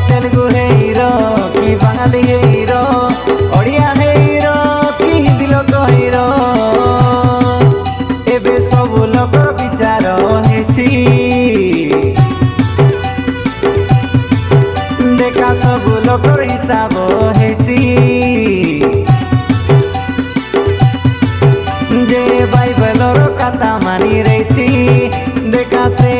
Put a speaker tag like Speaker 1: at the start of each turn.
Speaker 1: तेलुगु हेरो कि बांगाली हेरो ओडिया हेरो कि हिंदी लोक हेरो एबे सब लोक विचार हेसी देखा सब लोक हिसाब हेसी जे बाइबलर कथा मानी रहीसी देखा से